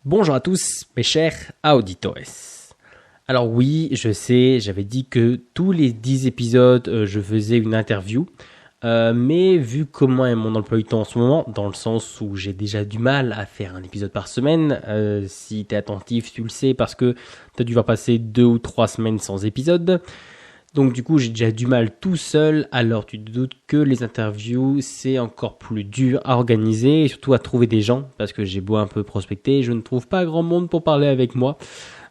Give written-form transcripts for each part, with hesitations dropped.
Bonjour à tous, mes chers auditores. Alors oui, je sais, j'avais dit que tous les 10 épisodes, je faisais une interview. Mais vu comment est mon emploi du temps en ce moment, dans le sens où j'ai déjà du mal à faire un épisode par semaine, si t'es attentif, tu le sais, parce que t'as dû voir passer 2 ou 3 semaines sans épisode. Donc du coup, j'ai déjà du mal tout seul, alors tu te doutes que les interviews, c'est encore plus dur à organiser, et surtout à trouver des gens, parce que j'ai beau un peu prospecter, je ne trouve pas grand monde pour parler avec moi.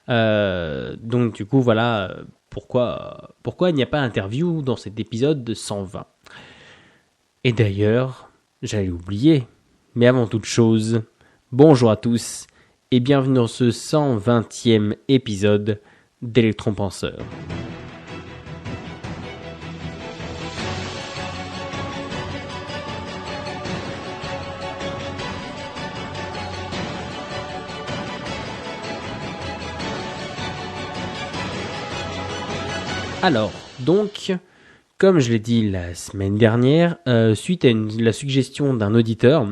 Donc du coup, voilà pourquoi il n'y a pas d'interview dans cet épisode de 120. Et d'ailleurs, j'allais oublier, mais avant toute chose, bonjour à tous, et bienvenue dans ce 120e épisode d'Electron Penseur. Alors, donc, comme je l'ai dit la semaine dernière, suite à la suggestion d'un auditeur,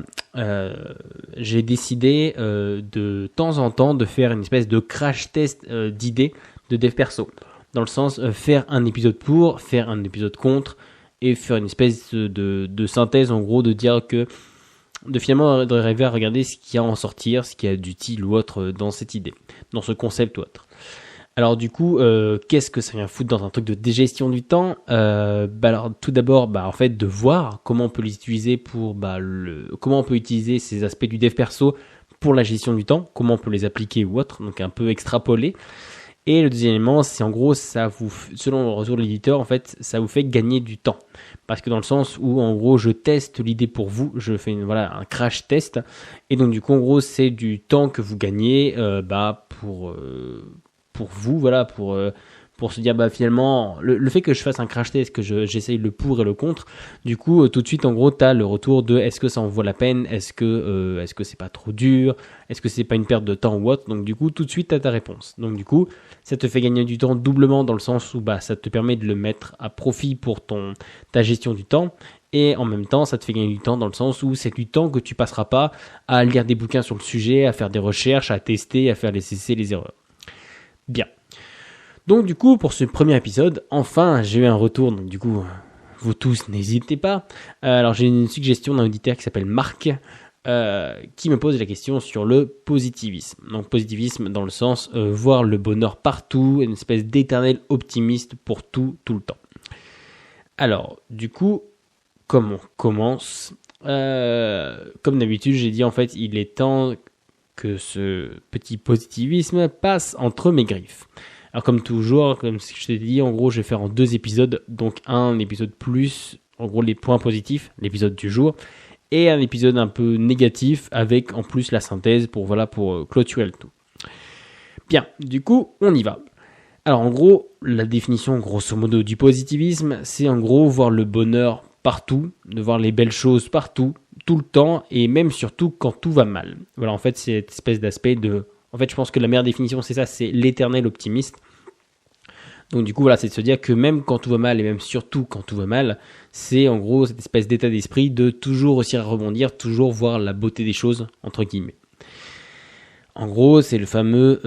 j'ai décidé de temps en temps de faire une espèce de crash test d'idées de dev perso. Dans le sens, faire un épisode pour, faire un épisode contre, et faire une espèce de synthèse en gros, de dire que, de finalement de rêver à regarder ce qu'il y a à en sortir, ce qu'il y a d'utile ou autre dans cette idée, dans ce concept ou autre. Alors du coup, qu'est-ce que ça vient foutre dans un truc de gestion du temps alors tout d'abord, en fait, de voir comment on peut les utiliser pour comment on peut utiliser ces aspects du dev perso pour la gestion du temps, comment on peut les appliquer ou autre, donc un peu extrapoler. Et le deuxième élément, c'est en gros, ça vous, selon le retour de l'éditeur, en fait, ça vous fait gagner du temps. Parce que dans le sens où, en gros, je teste l'idée pour vous, je fais un crash test, et donc du coup, en gros, c'est du temps que vous gagnez, pour vous, voilà, pour se dire, finalement, le fait que je fasse un crash test, que j'essaye le pour et le contre, du coup, tout de suite, en gros, t'as le retour de est-ce que ça en vaut la peine, est-ce que c'est pas trop dur, est-ce que c'est pas une perte de temps ou autre, donc du coup, tout de suite, t'as ta réponse. Donc du coup, ça te fait gagner du temps doublement dans le sens où, ça te permet de le mettre à profit pour ta gestion du temps, et en même temps, ça te fait gagner du temps dans le sens où c'est du temps que tu passeras pas à lire des bouquins sur le sujet, à faire des recherches, à tester, à faire les essais, les erreurs. Bien. Donc du coup, pour ce premier épisode, enfin, j'ai eu un retour. Donc du coup, vous tous, n'hésitez pas. Alors j'ai une suggestion d'un auditeur qui s'appelle Marc, qui me pose la question sur le positivisme. Donc positivisme dans le sens voir le bonheur partout, une espèce d'éternel optimiste pour tout le temps. Alors, du coup, comme on commence, comme d'habitude, j'ai dit en fait, il est temps que ce petit positivisme passe entre mes griffes. Alors comme toujours, comme je t'ai dit, en gros, je vais faire en 2 épisodes. Donc un épisode plus, en gros, les points positifs, l'épisode du jour, et un épisode un peu négatif avec en plus la synthèse pour clôturer le tout. Bien, du coup, on y va. Alors en gros, la définition grosso modo du positivisme, c'est en gros voir le bonheur partout, de voir les belles choses partout, tout le temps, et même surtout quand tout va mal. Voilà, en fait, c'est cette espèce d'aspect de... En fait, je pense que la meilleure définition, c'est ça, c'est l'éternel optimiste. Donc du coup, voilà, c'est de se dire que même quand tout va mal, et même surtout quand tout va mal, c'est en gros cette espèce d'état d'esprit de toujours réussir à rebondir, toujours voir la beauté des choses, entre guillemets. En gros, c'est le fameux,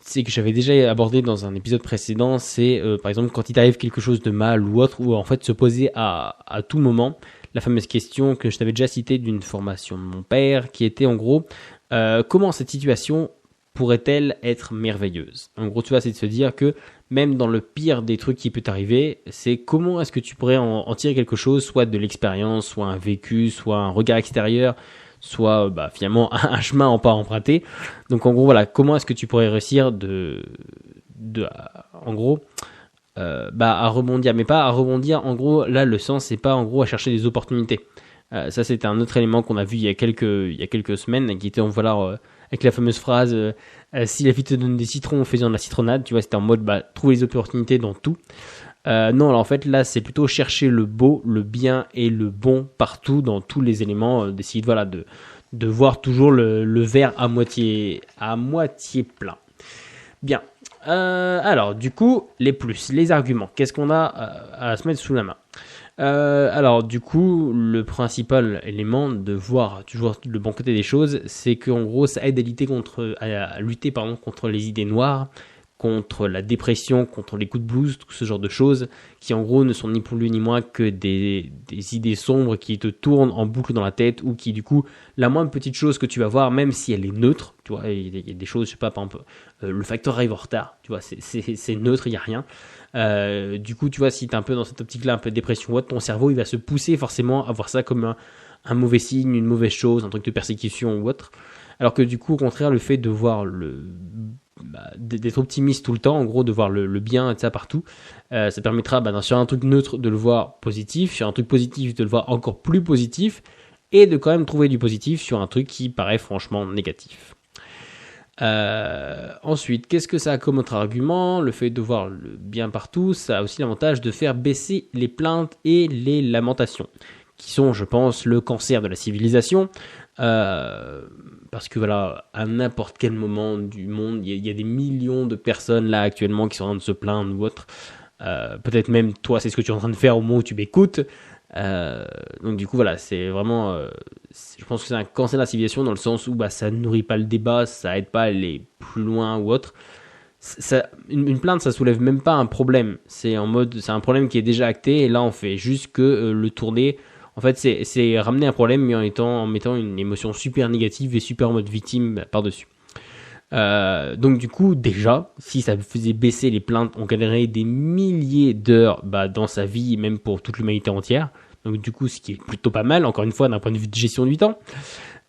c'est que j'avais déjà abordé dans un épisode précédent, c'est par exemple quand il t'arrive quelque chose de mal ou autre, ou en fait se poser à tout moment la fameuse question que je t'avais déjà citée d'une formation de mon père, qui était en gros, comment cette situation pourrait-elle être merveilleuse ? En gros, tu vois, c'est de se dire que même dans le pire des trucs qui peut t'arriver, c'est comment est-ce que tu pourrais en tirer quelque chose, soit de l'expérience, soit un vécu, soit un regard extérieur, soit finalement un chemin en pas emprunté. Donc en gros, voilà, comment est-ce que tu pourrais réussir en gros, à rebondir, mais pas à rebondir. En gros, là, le sens, c'est pas en gros à chercher des opportunités. Ça, c'était un autre élément qu'on a vu il y a quelques semaines, qui était avec la fameuse phrase si la vie te donne des citrons, faisant de la citronnade. Tu vois, c'était en mode trouver les opportunités dans tout. Non, alors en fait, là, c'est plutôt chercher le beau, le bien et le bon partout, dans tous les éléments, d'essayer de voir toujours le verre à moitié plein. Bien. Alors, du coup, les arguments. Qu'est-ce qu'on a à se mettre sous la main ? Alors du coup, le principal élément de voir toujours le bon côté des choses, c'est qu'en gros, ça aide à lutter pardon, contre les idées noires, contre la dépression, contre les coups de blues, tout ce genre de choses, qui en gros ne sont ni plus ni moins que des idées sombres qui te tournent en boucle dans la tête, ou qui du coup, la moindre petite chose que tu vas voir, même si elle est neutre, tu vois, il y a des choses, je sais pas, par exemple, le facteur arrive en retard, tu vois, c'est neutre, il n'y a rien. Du coup, tu vois, si tu es un peu dans cette optique-là, un peu de dépression ou autre, ton cerveau, il va se pousser forcément à voir ça comme un mauvais signe, une mauvaise chose, un truc de persécution ou autre. Alors que du coup, au contraire, le fait de voir d'être optimiste tout le temps, en gros, de voir le bien et ça partout, ça permettra sur un truc neutre de le voir positif, sur un truc positif de le voir encore plus positif, et de quand même trouver du positif sur un truc qui paraît franchement négatif. Ensuite, qu'est-ce que ça a comme autre argument? Le fait de voir le bien partout, ça a aussi l'avantage de faire baisser les plaintes et les lamentations, qui sont, je pense, le cancer de la civilisation. Parce que voilà, à n'importe quel moment du monde, il y a des millions de personnes là actuellement qui sont en train de se plaindre ou autre. Peut-être même toi, c'est ce que tu es en train de faire au moment où tu m'écoutes. Donc du coup voilà, c'est vraiment, je pense que c'est un cancer de la civilisation dans le sens où ça nourrit pas le débat, ça aide pas à aller plus loin ou autre. Une plainte, ça soulève même pas un problème. C'est un problème qui est déjà acté et là on fait juste que le tourner. En fait, c'est ramener un problème mais en mettant une émotion super négative et super en mode victime par-dessus. Donc du coup, déjà, si ça faisait baisser les plaintes, on gagnerait des milliers d'heures dans sa vie et même pour toute l'humanité entière. Donc du coup, ce qui est plutôt pas mal, encore une fois, d'un point de vue de gestion du temps.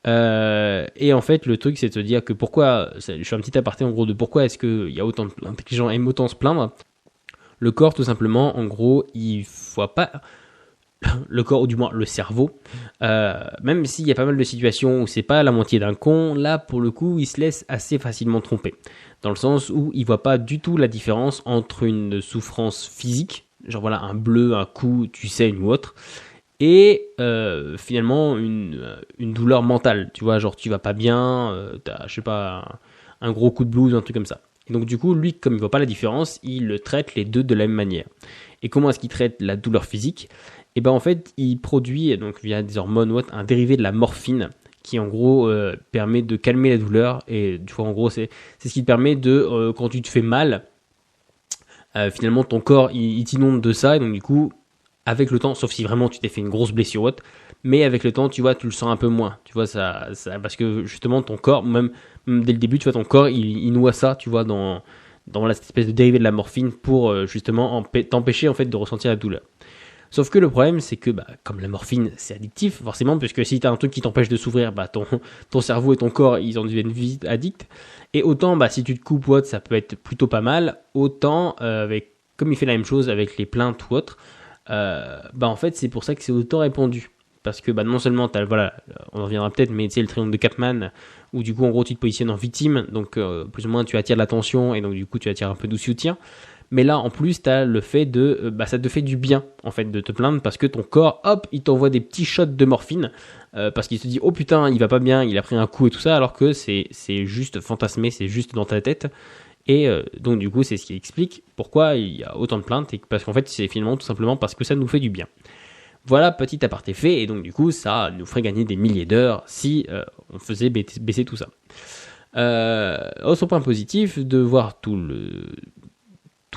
Et en fait, le truc, c'est de se dire que je fais un petit aparté en gros de pourquoi est-ce qu'il y a autant de plaintes, que les gens aiment autant se plaindre. Le corps, tout simplement, en gros, il faut pas... Le corps, ou du moins le cerveau, même s'il y a pas mal de situations où c'est pas la moitié d'un con, là, pour le coup, il se laisse assez facilement tromper. Dans le sens où il voit pas du tout la différence entre une souffrance physique, genre voilà, un bleu, un coup, tu saignes ou autre, et finalement une douleur mentale, tu vois, genre tu vas pas bien, t'as, je sais pas, un gros coup de blues, un truc comme ça. Et donc du coup, lui, comme il voit pas la différence, il le traite les deux de la même manière. Et comment est-ce qu'il traite la douleur physique? Et ben en fait, il produit, donc via des hormones ou autre, un dérivé de la morphine, qui en gros permet de calmer la douleur, et du coup en gros c'est ce qui te permet de, quand tu te fais mal, finalement ton corps il t'inonde de ça, et donc du coup avec le temps, sauf si vraiment tu t'es fait une grosse blessure haute, mais avec le temps, tu vois, tu le sens un peu moins, tu vois, parce que justement ton corps, même dès le début, tu vois, ton corps, il noie ça, tu vois, dans cette espèce de dérivé de la morphine pour justement t'empêcher en fait de ressentir la douleur. Sauf que le problème, c'est que comme la morphine, c'est addictif, forcément, puisque si t'as un truc qui t'empêche de s'ouvrir, ton cerveau et ton corps, ils en deviennent vite addicts. Et autant, si tu te coupes ou autre, ça peut être plutôt pas mal, autant, comme il fait la même chose avec les plaintes ou autres, en fait, c'est pour ça que c'est autant répandu. Parce que non seulement, voilà, on en reviendra peut-être, mais tu sais, le triangle de Capman, où du coup, en gros, tu te positionnes en victime, donc plus ou moins, tu attires l'attention, et donc du coup, tu attires un peu de soutien. Mais là, en plus, tu as le fait de... ça te fait du bien, en fait, de te plaindre, parce que ton corps, hop, il t'envoie des petits shots de morphine, parce qu'il se dit, oh putain, il va pas bien, il a pris un coup et tout ça, alors que c'est juste fantasmé, c'est juste dans ta tête. Et donc, du coup, c'est ce qui explique pourquoi il y a autant de plaintes, et parce qu'en fait, c'est finalement tout simplement parce que ça nous fait du bien. Voilà, petit aparté fait, et donc, du coup, ça nous ferait gagner des milliers d'heures si on faisait baisser tout ça. Autre point positif, de voir tout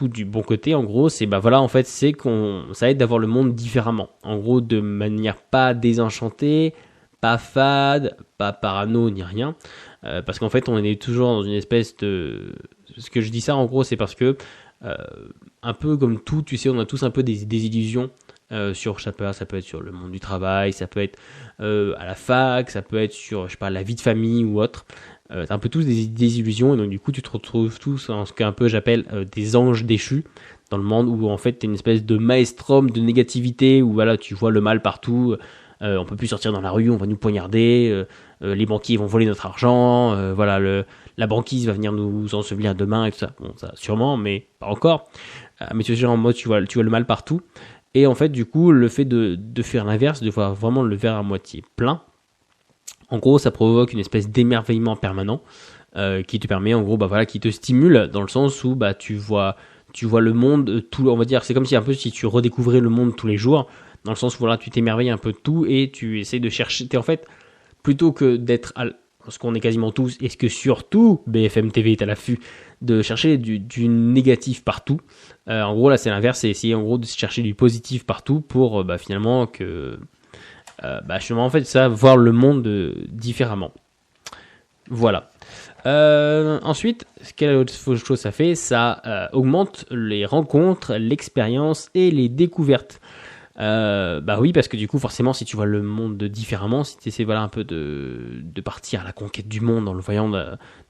du bon côté, en gros, c'est voilà, en fait, c'est ça aide d'avoir le monde différemment. En gros, de manière pas désenchantée, pas fade, pas parano ni rien, parce qu'en fait, on est toujours dans une espèce de. Ce que je dis ça, en gros, c'est parce que un peu comme tout, tu sais, on a tous un peu des illusions sur, ça peut être sur le monde du travail, ça peut être à la fac, ça peut être sur, je sais pas, la vie de famille ou autre. T'as un peu tous des illusions, et donc du coup tu te retrouves tous en ce qu'un peu j'appelle des anges déchus, dans le monde où en fait t'es une espèce de maelstrom de négativité, où voilà, tu vois le mal partout, on peut plus sortir dans la rue, on va nous poignarder, les banquiers vont voler notre argent, voilà, la banquise va venir nous ensevelir demain et tout ça. Bon, ça sûrement, mais pas encore. Mais tu sais, en mode tu vois le mal partout, et en fait du coup le fait de faire l'inverse, de voir vraiment le verre à moitié plein, en gros, ça provoque une espèce d'émerveillement permanent qui te permet, en gros, voilà, qui te stimule dans le sens où tu vois le monde, on va dire, c'est comme si un peu si tu redécouvrais le monde tous les jours. dans le sens où voilà, tu t'émerveilles un peu de tout et tu essaies de chercher. T'es en fait, plutôt que d'être ce qu'on est quasiment tous, et ce que surtout BFM TV est à l'affût de chercher du négatif partout. En gros, là, c'est l'inverse, c'est essayer en gros de chercher du positif partout pour finalement que, justement, en fait, ça, voir le monde différemment. Voilà. Ensuite, quelle autre chose ça fait? Ça augmente les rencontres, l'expérience et les découvertes. Oui, parce que du coup, forcément, si tu vois le monde différemment, si tu essaies un peu de partir à la conquête du monde en le voyant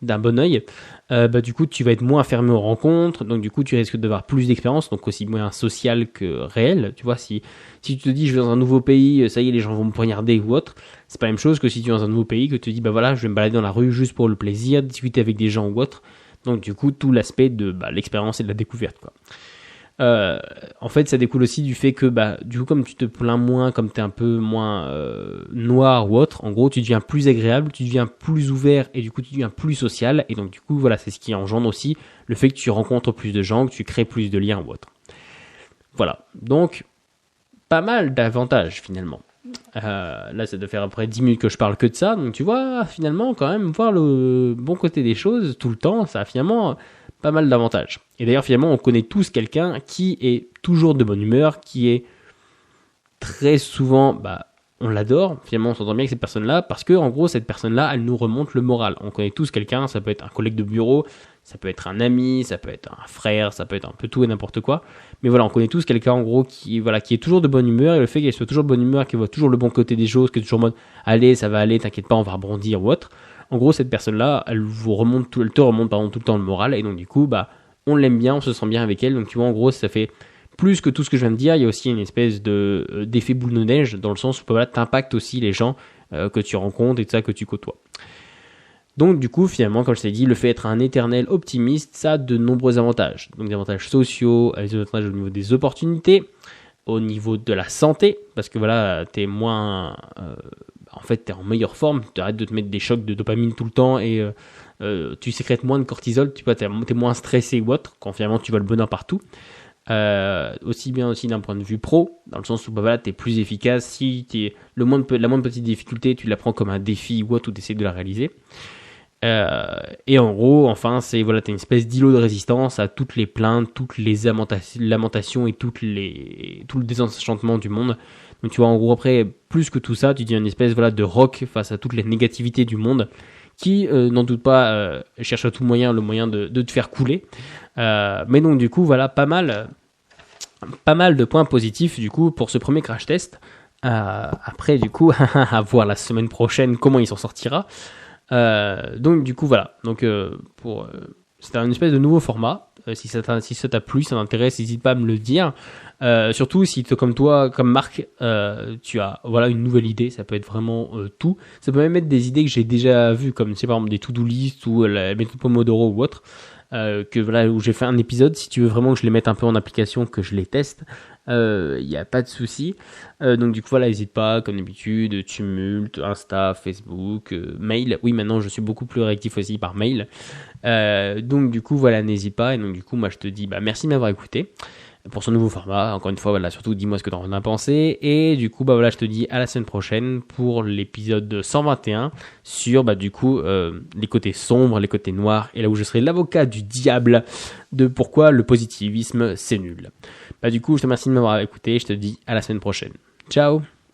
d'un bon œil, du coup, tu vas être moins fermé aux rencontres, donc du coup, tu risques d'avoir plus d'expérience, donc aussi moins social que réel. Tu vois, si tu te dis, je vais dans un nouveau pays, ça y est, les gens vont me poignarder ou autre, c'est pas la même chose que si tu es dans un nouveau pays, que tu te dis, je vais me balader dans la rue juste pour le plaisir, discuter avec des gens ou autre. Donc du coup, tout l'aspect de l'expérience et de la découverte, quoi. En fait, ça découle aussi du fait que, du coup, comme tu te plains moins, comme tu es un peu moins noir ou autre, en gros, tu deviens plus agréable, tu deviens plus ouvert et du coup, tu deviens plus social. Et donc, du coup, voilà, c'est ce qui engendre aussi le fait que tu rencontres plus de gens, que tu crées plus de liens ou autre. Voilà. Donc, pas mal d'avantages finalement. Là, ça doit faire à peu près 10 minutes que je parle que de ça. Donc, tu vois, finalement, quand même, voir le bon côté des choses tout le temps, ça a finalement pas mal d'avantages. Et d'ailleurs, finalement, on connaît tous quelqu'un qui est toujours de bonne humeur, qui est très souvent, on l'adore. Finalement, on s'entend bien avec cette personne-là parce que, en gros, cette personne-là, elle nous remonte le moral. On connaît tous quelqu'un, ça peut être un collègue de bureau, ça peut être un ami, ça peut être un frère, ça peut être un peu tout et n'importe quoi. Mais voilà, on connaît tous quelqu'un, en gros, qui est toujours de bonne humeur. Et le fait qu'elle soit toujours de bonne humeur, qu'elle voit toujours le bon côté des choses, qu'elle est toujours en mode, allez, ça va aller, t'inquiète pas, on va rebondir ou autre. En gros, cette personne-là, elle te remonte tout le temps le moral, et donc du coup, on l'aime bien, on se sent bien avec elle. Donc tu vois, en gros, ça fait plus que tout ce que je viens de dire. Il y a aussi une espèce d'effet boule de neige, dans le sens où t'impactes aussi les gens que tu rencontres et tout ça que tu côtoies. Donc du coup, finalement, comme je t'ai dit, le fait d'être un éternel optimiste, ça a de nombreux avantages. Donc des avantages sociaux, des avantages au niveau des opportunités, au niveau de la santé, parce que voilà, t'es moins... en fait, t'es en meilleure forme, tu arrêtes de te mettre des chocs de dopamine tout le temps et tu sécrètes moins de cortisol, tu vois, t'es moins stressé ou autre, quand finalement tu vois le bonheur partout. Aussi bien aussi d'un point de vue pro, dans le sens où t'es plus efficace, si la moindre petite difficulté, tu la prends comme un défi ou autre, ou t'essaies de la réaliser. Et en gros, enfin, t'as une espèce d'îlot de résistance à toutes les plaintes, toutes les lamentations et tout le désenchantement du monde. Donc tu vois, en gros, après, plus que tout ça, tu deviens une espèce de roc face à toutes les négativités du monde qui, n'en doute pas, cherche à tout moyen le moyen de te faire couler. Mais donc du coup, voilà, pas mal de points positifs du coup pour ce premier crash test. Après, du coup, à voir la semaine prochaine comment il s'en sortira. Donc du coup, voilà. Donc c'est une espèce de nouveau format. Si ça t'a plu, si ça t'intéresse, n'hésite pas à me le dire. Surtout si comme toi, comme Marc, tu as une nouvelle idée, ça peut être vraiment tout. Ça peut même être des idées que j'ai déjà vues, comme par exemple des to-do list ou la méthode Pomodoro ou autre, où j'ai fait un épisode. Si tu veux vraiment que je les mette un peu en application, que je les teste, y a pas de souci. Donc du coup n'hésite pas, comme d'habitude, Tumult, Insta, Facebook, mail. Oui, maintenant je suis beaucoup plus réactif aussi par mail. Donc du coup n'hésite pas. Et donc du coup moi je te dis merci de m'avoir écouté pour ce nouveau format. Encore une fois, surtout dis-moi ce que t'en as pensé. Et du coup, je te dis à la semaine prochaine pour l'épisode 121 sur, les côtés sombres, les côtés noirs, et là où je serai l'avocat du diable de pourquoi le positivisme, c'est nul. Du coup, je te remercie de m'avoir écouté. Je te dis à la semaine prochaine. Ciao!